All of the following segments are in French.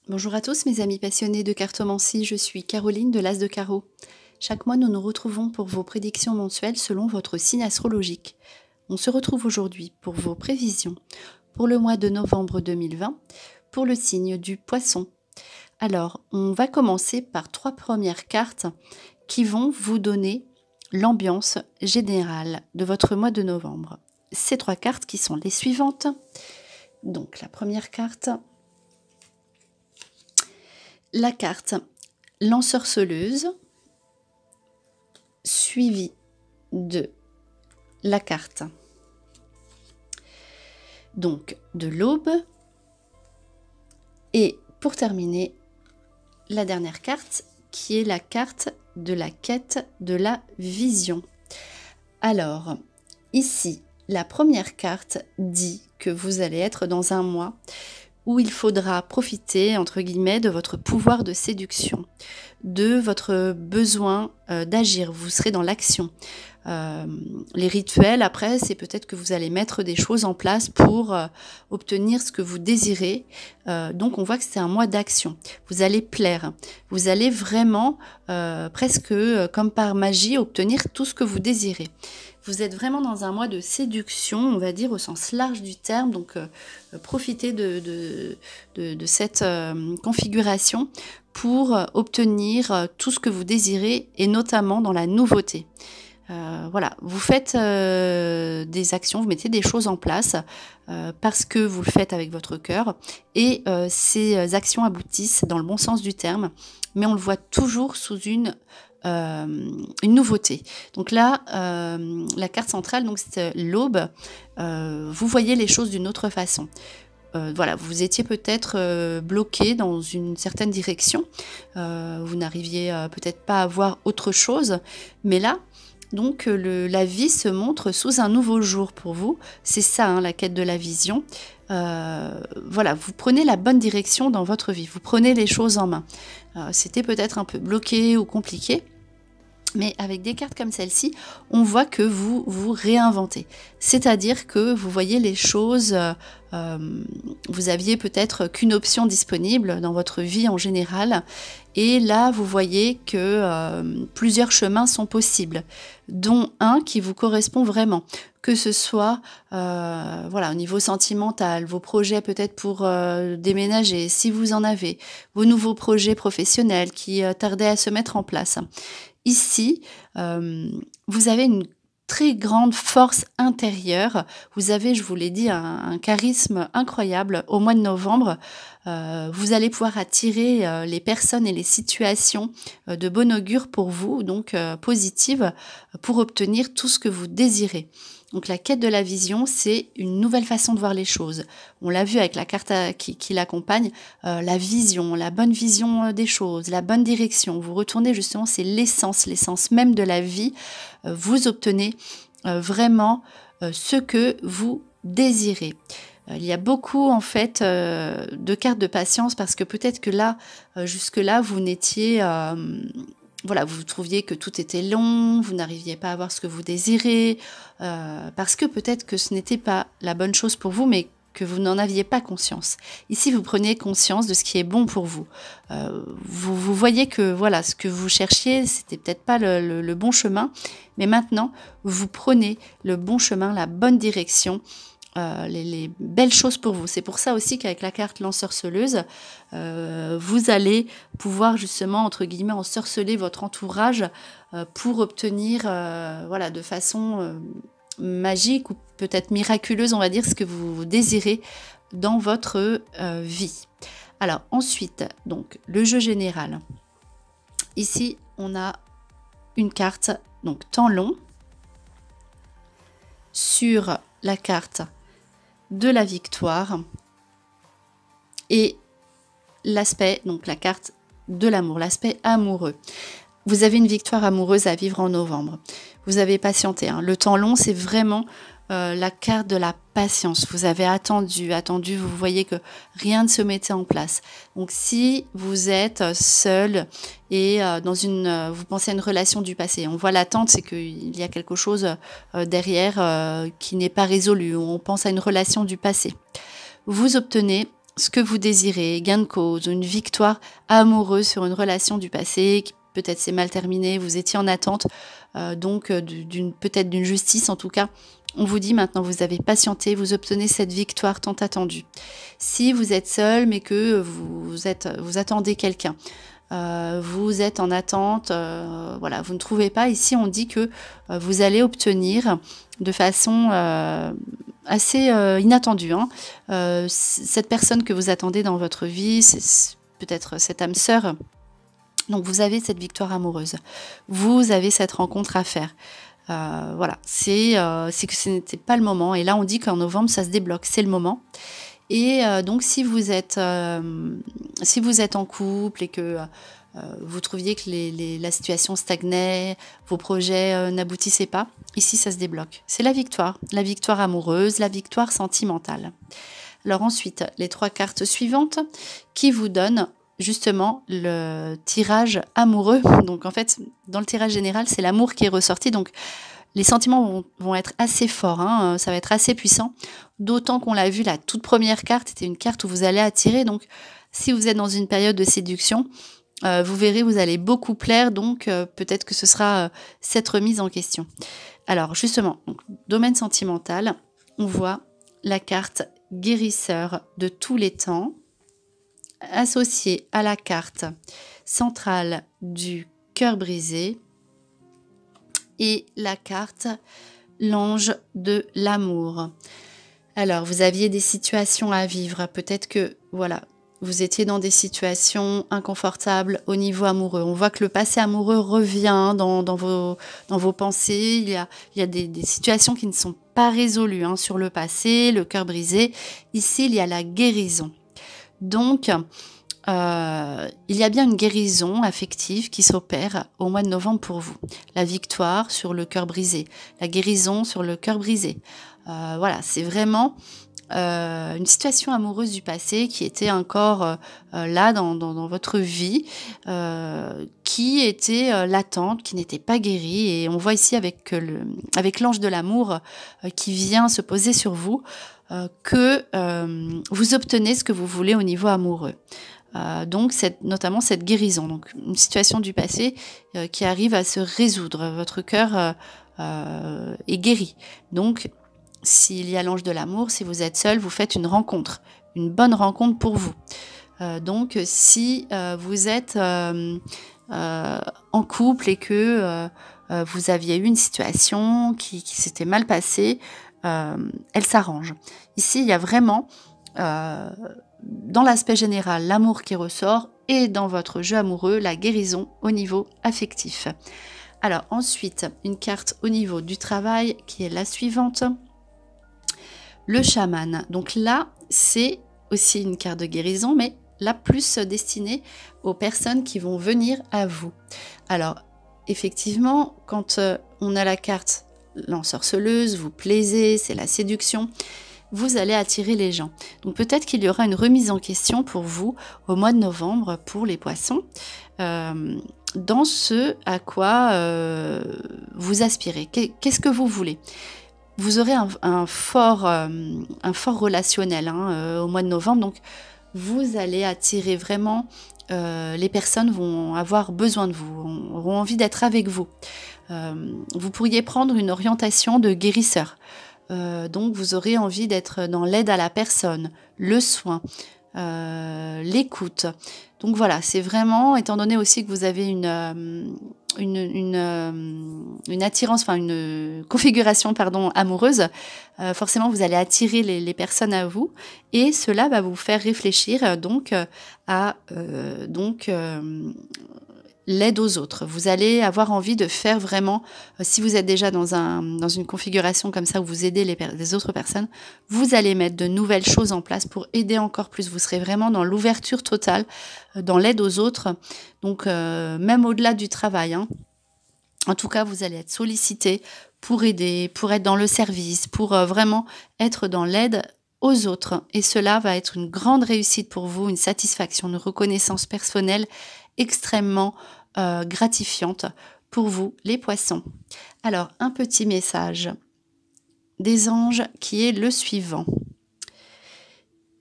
Bonjour à tous mes amis passionnés de cartomancie, je suis Caroline de l'As de Carreau. Chaque mois nous nous retrouvons pour vos prédictions mensuelles selon votre signe astrologique. On se retrouve aujourd'hui pour vos prévisions pour le mois de novembre 2020 pour le signe du Poisson. Alors on va commencer par 3 premières cartes qui vont vous donner l'ambiance générale de votre mois de novembre. Ces 3 cartes qui sont les suivantes. Donc la première carte, la carte l'ensorceleuse, suivie de la carte donc de l'aube, et pour terminer, la dernière carte qui est la carte de la quête de la vision. Alors, ici, la première carte dit que vous allez être dans un mois où il faudra profiter, entre guillemets, de votre pouvoir de séduction, de votre besoin d'agir. Vous serez dans l'action. Les rituels, après, c'est peut-être que vous allez mettre des choses en place pour obtenir ce que vous désirez. Donc, on voit que c'est un mois d'action. Vous allez plaire. Vous allez vraiment, presque comme par magie, obtenir tout ce que vous désirez. Vous êtes vraiment dans un mois de séduction, on va dire au sens large du terme, donc profitez de cette configuration pour obtenir tout ce que vous désirez, et notamment dans la nouveauté. Voilà, vous faites des actions, vous mettez des choses en place parce que vous le faites avec votre cœur, et ces actions aboutissent dans le bon sens du terme, mais on le voit toujours sous une nouveauté. Donc là, la carte centrale, donc c'est l'aube. Vous voyez les choses d'une autre façon. Voilà, vous étiez peut-être bloqué dans une certaine direction. Vous n'arriviez peut-être pas à voir autre chose, mais là, donc la vie se montre sous un nouveau jour pour vous. C'est ça, hein, la quête de la vision. Voilà, vous prenez la bonne direction dans votre vie. Vous prenez les choses en main. C'était peut-être un peu bloqué ou compliqué, mais avec des cartes comme celle-ci, on voit que vous vous réinventez. C'est-à-dire que vous voyez les choses, vous aviez peut-être qu'une option disponible dans votre vie en général, et là vous voyez que plusieurs chemins sont possibles, dont un qui vous correspond vraiment. Que ce soit voilà, au niveau sentimental, vos projets peut-être pour déménager, si vous en avez, vos nouveaux projets professionnels qui tardaient à se mettre en place. Ici, vous avez une très grande force intérieure. Vous avez, je vous l'ai dit, un charisme incroyable. Au mois de novembre, vous allez pouvoir attirer les personnes et les situations de bon augure pour vous, donc positives, pour obtenir tout ce que vous désirez. Donc la quête de la vision, c'est une nouvelle façon de voir les choses. On l'a vu avec la carte qui l'accompagne, la vision, la bonne vision des choses, la bonne direction. Vous retournez justement, c'est l'essence même de la vie. Vous obtenez vraiment ce que vous désirez. Il y a beaucoup en fait de cartes de patience, parce que peut-être que là, jusque-là, vous n'étiez... voilà, vous trouviez que tout était long, vous n'arriviez pas à avoir ce que vous désirez, parce que peut-être que ce n'était pas la bonne chose pour vous, mais que vous n'en aviez pas conscience. Ici, vous prenez conscience de ce qui est bon pour vous. Vous voyez que voilà, ce que vous cherchiez, c'était peut-être pas le bon chemin, mais maintenant, vous prenez le bon chemin, la bonne direction, les belles choses pour vous. C'est pour ça aussi qu'avec la carte l'ensorceleuse, vous allez pouvoir justement, entre guillemets, ensorceler votre entourage pour obtenir, voilà, de façon magique ou peut-être miraculeuse, on va dire, ce que vous désirez dans votre vie. Alors ensuite, donc le jeu général. Ici, on a une carte, donc temps long, sur la carte de la victoire, et l'aspect, donc la carte de l'amour, l'aspect amoureux. Vous avez une victoire amoureuse à vivre en novembre. Vous avez patienté, hein. Le temps long, c'est vraiment la carte de la patience. Vous avez attendu, vous voyez que rien ne se mettait en place. Donc si vous êtes seul et vous pensez à une relation du passé, on voit l'attente, c'est qu'il y a quelque chose derrière qui n'est pas résolu. On pense à une relation du passé. Vous obtenez ce que vous désirez, gain de cause, une victoire amoureuse sur une relation du passé, qui peut-être s'est mal terminée, vous étiez en attente, peut-être d'une justice en tout cas. On vous dit maintenant, vous avez patienté, vous obtenez cette victoire tant attendue. Si vous êtes seul, mais que vous attendez quelqu'un, vous êtes en attente, voilà, vous ne trouvez pas. Ici, on dit que vous allez obtenir de façon assez inattendue, hein, cette personne que vous attendez dans votre vie, c'est peut-être cette âme sœur. Donc, vous avez cette victoire amoureuse. Vous avez cette rencontre à faire. Voilà, c'est que ce n'était pas le moment. Et là, on dit qu'en novembre, ça se débloque. C'est le moment. Et donc, si vous êtes en couple et que vous trouviez que la situation stagnait, vos projets n'aboutissaient pas, ici, ça se débloque. C'est la victoire amoureuse, la victoire sentimentale. Alors ensuite, les 3 cartes suivantes qui vous donnent justement le tirage amoureux. Donc en fait, dans le tirage général, c'est l'amour qui est ressorti. Donc les sentiments vont être assez forts, hein, ça va être assez puissant. D'autant qu'on l'a vu, la toute première carte était une carte où vous allez attirer. Donc si vous êtes dans une période de séduction, vous verrez, vous allez beaucoup plaire. Donc peut-être que ce sera cette remise en question. Alors justement, donc, domaine sentimental, on voit la carte guérisseur de tous les temps, associée à la carte centrale du cœur brisé et la carte l'ange de l'amour. Alors, vous aviez des situations à vivre. Peut-être que, voilà, vous étiez dans des situations inconfortables au niveau amoureux. On voit que le passé amoureux revient dans vos pensées. Il y a des situations qui ne sont pas résolues, hein, sur le passé, le cœur brisé. Ici, il y a la guérison. Donc, il y a bien une guérison affective qui s'opère au mois de novembre pour vous. La victoire sur le cœur brisé, la guérison sur le cœur brisé. Voilà, c'est vraiment une situation amoureuse du passé qui était encore là dans votre vie, qui était latente, qui n'était pas guérie. Et on voit ici avec l'ange de l'amour qui vient se poser sur vous, que vous obtenez ce que vous voulez au niveau amoureux. Donc notamment cette guérison, donc une situation du passé qui arrive à se résoudre. Votre cœur est guéri. Donc s'il y a l'ange de l'amour, si vous êtes seul, vous faites une rencontre, une bonne rencontre pour vous. Donc si vous êtes en couple et que vous aviez eu une situation qui s'était mal passée, elle s'arrange. Ici, il y a vraiment, dans l'aspect général, l'amour qui ressort et dans votre jeu amoureux, la guérison au niveau affectif. Alors ensuite, une carte au niveau du travail qui est la suivante. Le chaman. Donc là, c'est aussi une carte de guérison, mais là plus destinée aux personnes qui vont venir à vous. Alors, effectivement, quand on a la carte l'ensorceleuse, vous plaisez, c'est la séduction, vous allez attirer les gens. Donc peut-être qu'il y aura une remise en question pour vous au mois de novembre pour les poissons, dans ce à quoi vous aspirez. Qu'est-ce que vous voulez ? Vous aurez un fort relationnel, hein, au mois de novembre, donc vous allez attirer vraiment, les personnes vont avoir besoin de vous, auront envie d'être avec vous. Vous pourriez prendre une orientation de guérisseur, donc vous aurez envie d'être dans l'aide à la personne, le soin, l'écoute. Donc voilà, c'est vraiment, étant donné aussi que vous avez une attirance, enfin une configuration amoureuse, forcément vous allez attirer les personnes à vous et cela va vous faire réfléchir à l'aide aux autres. Vous allez avoir envie de faire vraiment, si vous êtes déjà dans une configuration comme ça où vous aidez les autres personnes, vous allez mettre de nouvelles choses en place pour aider encore plus. Vous serez vraiment dans l'ouverture totale, dans l'aide aux autres, donc même au-delà du travail, hein. En tout cas, vous allez être sollicité pour aider, pour être dans le service, pour vraiment être dans l'aide aux autres. Et cela va être une grande réussite pour vous, une satisfaction, une reconnaissance personnelle extrêmement gratifiante pour vous, les poissons. Alors, un petit message des anges qui est le suivant.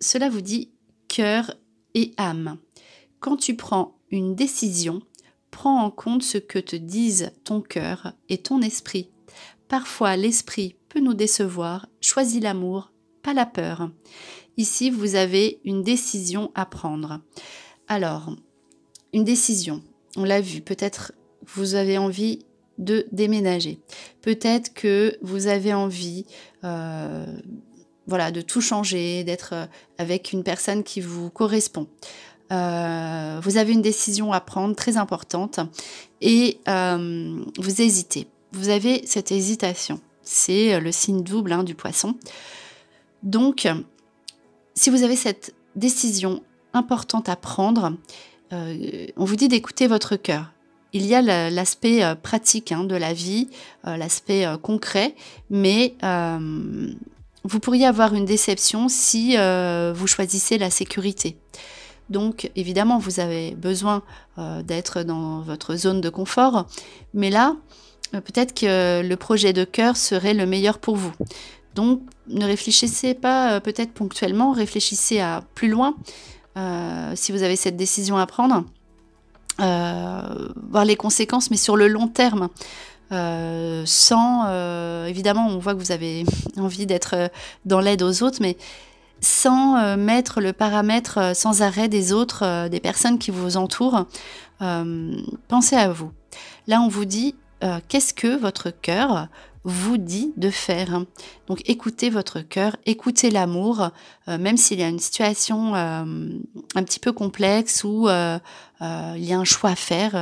Cela vous dit cœur et âme. Quand tu prends une décision, prends en compte ce que te disent ton cœur et ton esprit. Parfois, l'esprit peut nous décevoir. Choisis l'amour, pas la peur. Ici, vous avez une décision à prendre. Alors, une décision, on l'a vu, peut-être vous avez envie de déménager. Peut-être que vous avez envie de tout changer, d'être avec une personne qui vous correspond. Vous avez une décision à prendre très importante et vous hésitez. Vous avez cette hésitation. C'est le signe double du poisson. Donc, si vous avez cette décision importante à prendre, on vous dit d'écouter votre cœur. Il y a l'aspect pratique de la vie, l'aspect concret, mais vous pourriez avoir une déception si vous choisissez la sécurité. Donc, évidemment, vous avez besoin d'être dans votre zone de confort, mais là, peut-être que le projet de cœur serait le meilleur pour vous. Donc, ne réfléchissez pas peut-être ponctuellement, réfléchissez à plus loin si vous avez cette décision à prendre. Voir les conséquences, mais sur le long terme. Évidemment, on voit que vous avez envie d'être dans l'aide aux autres, mais sans mettre le paramètre sans arrêt des autres, des personnes qui vous entourent. Pensez à vous. Là, on vous dit qu'est-ce que votre cœur vous dit de faire. Donc, écoutez votre cœur, écoutez l'amour, même s'il y a une situation un petit peu complexe où il y a un choix à faire.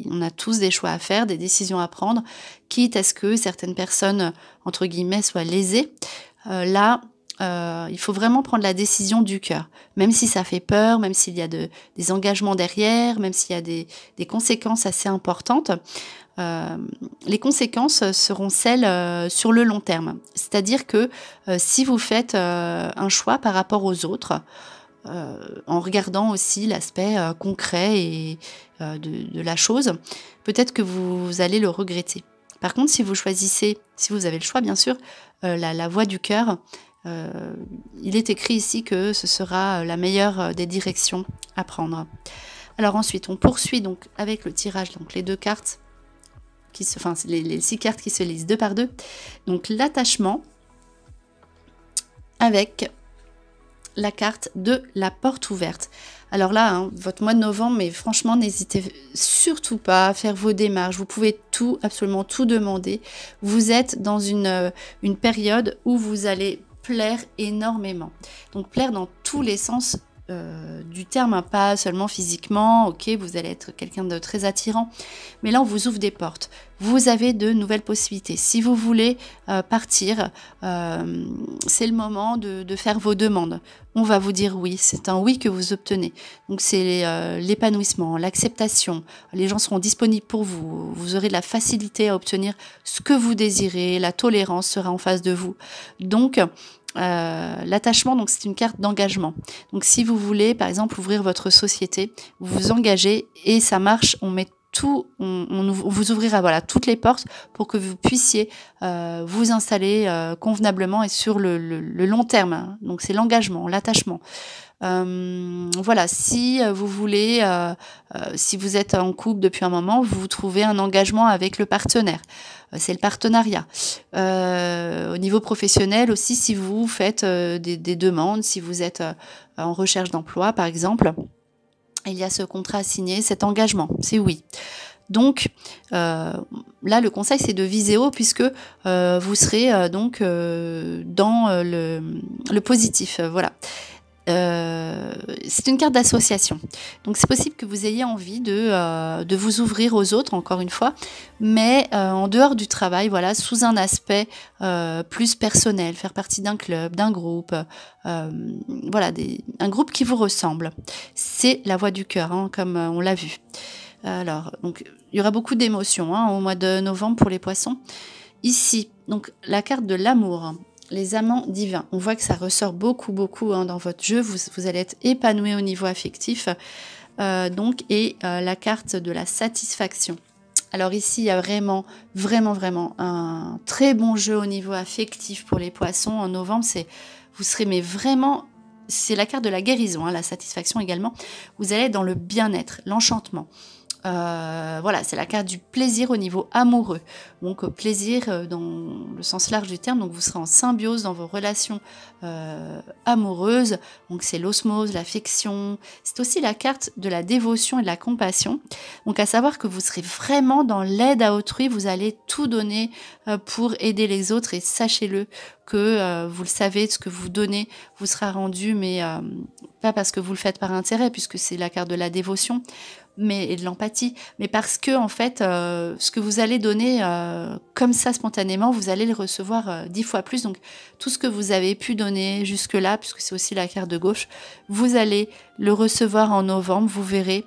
On a tous des choix à faire, des décisions à prendre, quitte à ce que certaines personnes, entre guillemets, soient lésées. Il faut vraiment prendre la décision du cœur, même si ça fait peur, même s'il y a des engagements derrière, même s'il y a des conséquences assez importantes. Les conséquences seront celles sur le long terme. C'est-à-dire que si vous faites un choix par rapport aux autres, en regardant aussi l'aspect concret et de la chose, peut-être que vous allez le regretter. Par contre, si vous choisissez, si vous avez le choix bien sûr, la voie du cœur, il est écrit ici que ce sera la meilleure des directions à prendre. Alors ensuite, on poursuit donc avec le tirage, donc les 2 cartes, les 6 cartes qui se lisent 2 par 2. Donc l'attachement avec la carte de la porte ouverte. Alors là, votre mois de novembre, mais franchement, n'hésitez surtout pas à faire vos démarches. Vous pouvez tout, absolument tout demander. Vous êtes dans une période où vous allez plaire énormément. Donc plaire dans tous les sens du terme, pas seulement physiquement. Ok, vous allez être quelqu'un de très attirant, mais là on vous ouvre des portes. Vous avez de nouvelles possibilités. Si vous voulez partir, c'est le moment de faire vos demandes. On va vous dire oui, c'est un oui que vous obtenez. Donc c'est l'épanouissement, l'acceptation. Les gens seront disponibles pour vous. Vous aurez de la facilité à obtenir ce que vous désirez. La tolérance sera en face de vous. Donc l'attachement, donc c'est une carte d'engagement. Donc si vous voulez par exemple ouvrir votre société, vous vous engagez et ça marche, on met tout, on vous ouvrira toutes les portes pour que vous puissiez vous installer convenablement et sur le long terme. Donc c'est l'engagement, l'attachement. Si vous voulez, si vous êtes en couple depuis un moment, vous trouvez un engagement avec le partenaire. C'est le partenariat. Au niveau professionnel aussi, si vous faites des demandes, si vous êtes en recherche d'emploi par exemple, il y a ce contrat à signer, cet engagement, c'est oui. Donc là, le conseil, c'est de viser haut puisque vous serez dans le positif. Voilà. C'est une carte d'association. Donc c'est possible que vous ayez envie de vous ouvrir aux autres, encore une fois, mais en dehors du travail, sous un aspect plus personnel, faire partie d'un club, d'un groupe, un groupe qui vous ressemble. C'est la voie du cœur, comme on l'a vu. Alors, donc, il y aura beaucoup d'émotions au mois de novembre pour les poissons. Ici, donc la carte de l'amour. Les amants divins, on voit que ça ressort beaucoup dans votre jeu, vous allez être épanoui au niveau affectif, la carte de la satisfaction. Alors ici, il y a vraiment un très bon jeu au niveau affectif pour les poissons en novembre, vous serez vraiment c'est la carte de la guérison, hein, la satisfaction également. Vous allez être dans le bien-être, l'enchantement. Voilà, c'est la carte du plaisir au niveau amoureux. Donc plaisir dans le sens large du terme, donc vous serez en symbiose dans vos relations amoureuses. Donc c'est l'osmose, l'affection. C'est aussi la carte de la dévotion et de la compassion. Donc à savoir que vous serez vraiment dans l'aide à autrui, vous allez tout donner pour aider les autres, et sachez-le que vous le savez, ce que vous donnez vous sera rendu, mais pas parce que vous le faites par intérêt, puisque c'est la carte de la dévotion et de l'empathie, mais parce que en fait, ce que vous allez donner comme ça spontanément, vous allez le recevoir 10 fois plus. Donc tout ce que vous avez pu donner jusque-là, puisque c'est aussi la carte de gauche, vous allez le recevoir en novembre, vous verrez,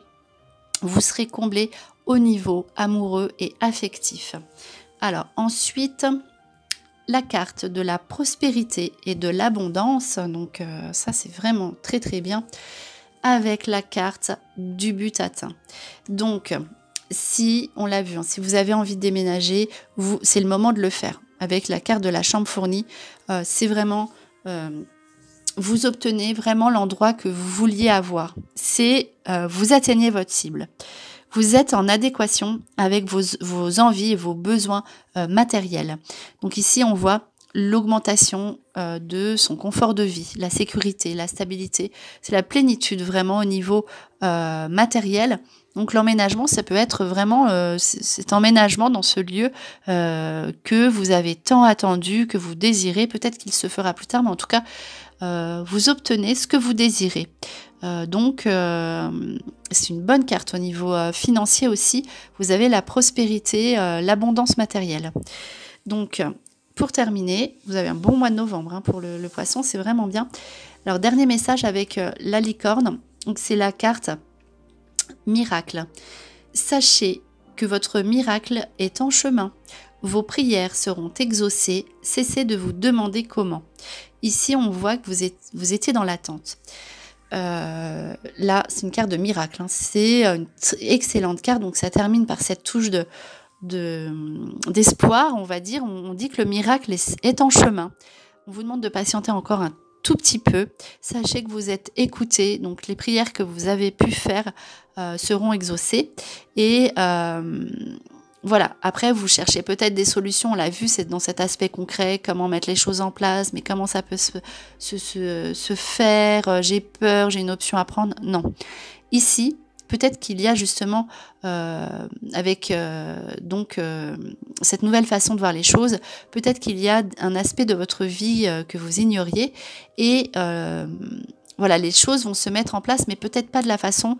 vous serez comblé au niveau amoureux et affectif. Alors ensuite, la carte de la prospérité et de l'abondance, donc ça c'est vraiment très très bien, avec la carte du but atteint. Donc, si, on l'a vu, hein, si vous avez envie de déménager, c'est le moment de le faire. Avec la carte de la chambre fournie, c'est vraiment, vous obtenez vraiment l'endroit que vous vouliez avoir. C'est, vous atteignez votre cible. Vous êtes en adéquation avec vos envies et vos besoins matériels. Donc ici, on voit l'augmentation de son confort de vie, la sécurité, la stabilité. C'est la plénitude vraiment au niveau matériel. Donc l'emménagement, ça peut être vraiment cet emménagement dans ce lieu que vous avez tant attendu, que vous désirez. Peut-être qu'il se fera plus tard, mais en tout cas, vous obtenez ce que vous désirez. Donc, c'est une bonne carte au niveau financier aussi. Vous avez la prospérité, l'abondance matérielle. Donc, pour terminer, vous avez un bon mois de novembre hein, pour le poisson, c'est vraiment bien. Alors, dernier message avec la licorne. Donc, c'est la carte miracle. Sachez que votre miracle est en chemin. Vos prières seront exaucées. Cessez de vous demander comment. Ici, on voit que vous étiez dans l'attente. Là, c'est une carte de miracle. Hein. C'est une excellente carte. Donc, ça termine par cette touche d'espoir, on va dire. On dit que le miracle est en chemin. On vous demande de patienter encore un tout petit peu. Sachez que vous êtes écoutés. Donc, les prières que vous avez pu faire seront exaucées. Et voilà, après vous cherchez peut-être des solutions, on l'a vu, c'est dans cet aspect concret, comment mettre les choses en place, mais comment ça peut se faire, j'ai peur, j'ai une option à prendre, non. Ici, peut-être qu'il y a justement, avec cette nouvelle façon de voir les choses, peut-être qu'il y a un aspect de votre vie que vous ignoriez, et voilà, les choses vont se mettre en place, mais peut-être pas de la façon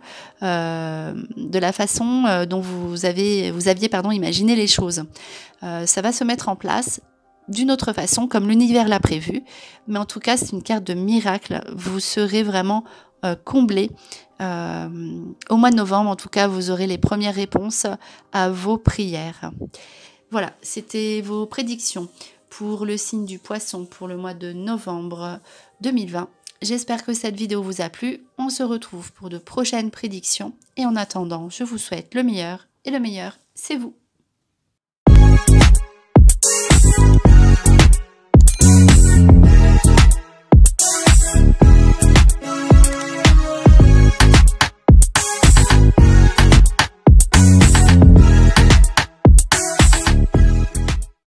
dont vous aviez imaginé les choses. Ça va se mettre en place d'une autre façon, comme l'univers l'a prévu. Mais en tout cas, c'est une carte de miracle. Vous serez vraiment comblé. Au mois de novembre, en tout cas, vous aurez les premières réponses à vos prières. Voilà, c'était vos prédictions pour le signe du Poisson pour le mois de novembre 2020. J'espère que cette vidéo vous a plu. On se retrouve pour de prochaines prédictions. Et en attendant, je vous souhaite le meilleur. Et le meilleur, c'est vous.